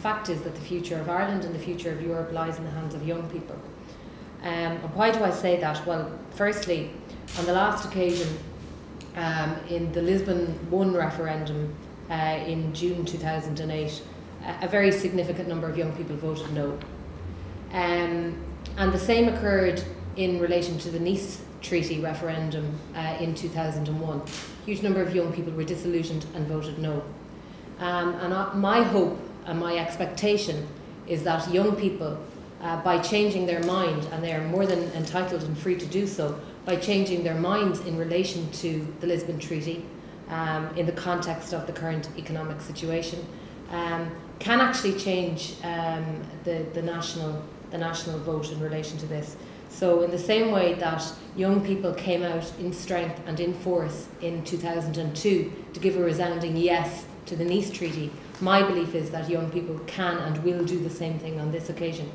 fact is that the future of Ireland and the future of Europe lies in the hands of young people. And why do I say that? Well, firstly, on the last occasion, in the Lisbon 1 referendum in June 2008, a very significant number of young people voted no. And the same occurred in relation to the Nice Treaty referendum in 2001. A huge number of young people were disillusioned and voted no. My hope and my expectation is that young people, by changing their mind, and they are more than entitled and free to do so, by changing their minds in relation to the Lisbon Treaty, in the context of the current economic situation, can actually change the national vote in relation to this. So in the same way that young people came out in strength and in force in 2002 to give a resounding yes to the Nice Treaty, my belief is that young people can and will do the same thing on this occasion.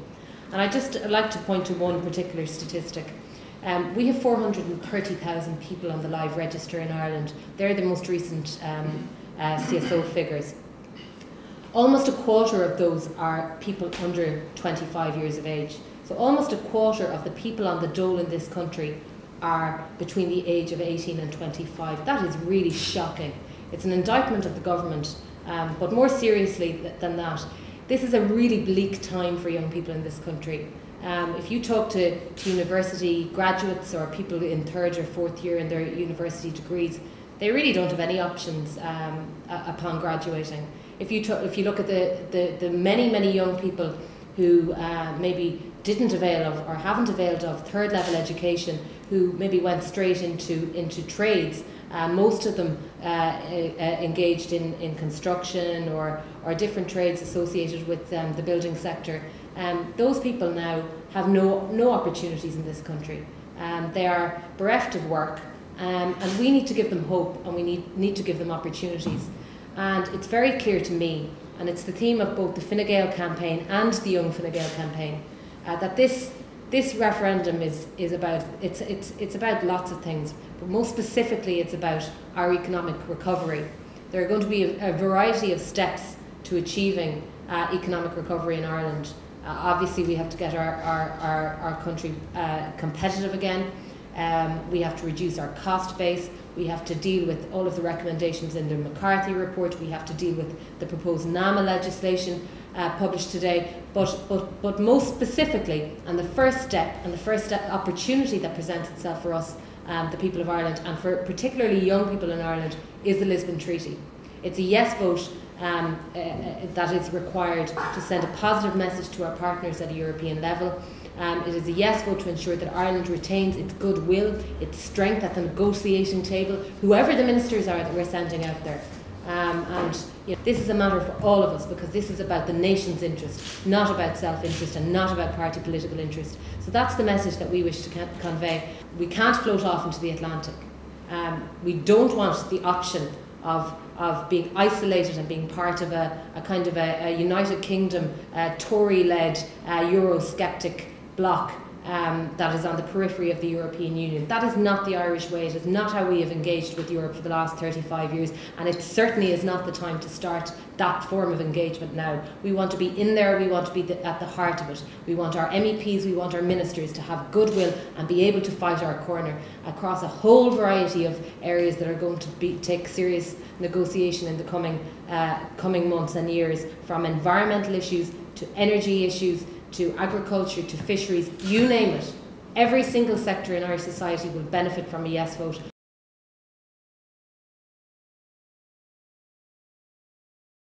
And I'd just like to point to one particular statistic. We have 430,000 people on the live register in Ireland. They're the most recent CSO figures. Almost a quarter of those are people under 25 years of age. So almost a quarter of the people on the dole in this country are between the age of 18 and 25. That is really shocking. It's an indictment of the government, but more seriously than that, this is a really bleak time for young people in this country. If you talk to university graduates or people in 3rd or 4th year in their university degrees, they really don't have any options upon graduating. If you look at the many young people who maybe didn't avail of or haven't availed of 3rd level education, who maybe went straight into trades, most of them engaged in construction or different trades associated with the building sector. Those people now have no opportunities in this country. They are bereft of work, and we need to give them hope, and we need to give them opportunities. And it's very clear to me, and it's the theme of both the Fine Gael campaign and the Young Fine Gael campaign, that this referendum is about it's about lots of things, but most specifically it's about our economic recovery. There are going to be a variety of steps to achieving economic recovery in Ireland. Obviously, we have to get our country competitive again. We have to reduce our cost base. We have to deal with all of the recommendations in the McCarthy report. We have to deal with the proposed NAMA legislation published today. But most specifically, and the first step opportunity that presents itself for us, the people of Ireland, and for particularly young people in Ireland, is the Lisbon Treaty. It's a yes vote that is required to send a positive message to our partners at a European level. It is a yes vote to ensure that Ireland retains its goodwill, its strength at the negotiating table, whoever the ministers are that we're sending out there. This is a matter for all of us, because this is about the nation's interest, not about self-interest and not about party political interest. So that's the message that we wish to convey. We can't float off into the Atlantic. We don't want the option of being isolated and being part of a kind of a United Kingdom Tory-led Eurosceptic bloc that is on the periphery of the European Union. That is not the Irish way. It is not how we have engaged with Europe for the last 35 years, and it certainly is not the time to start that form of engagement now. We want to be in there, we want to be at the heart of it. We want our MEPs, we want our ministers to have goodwill and be able to fight our corner across a whole variety of areas that are going to take serious negotiation in the coming months and years, from environmental issues to energy issues, to agriculture, to fisheries, you name it. Every single sector in Irish society will benefit from a yes vote,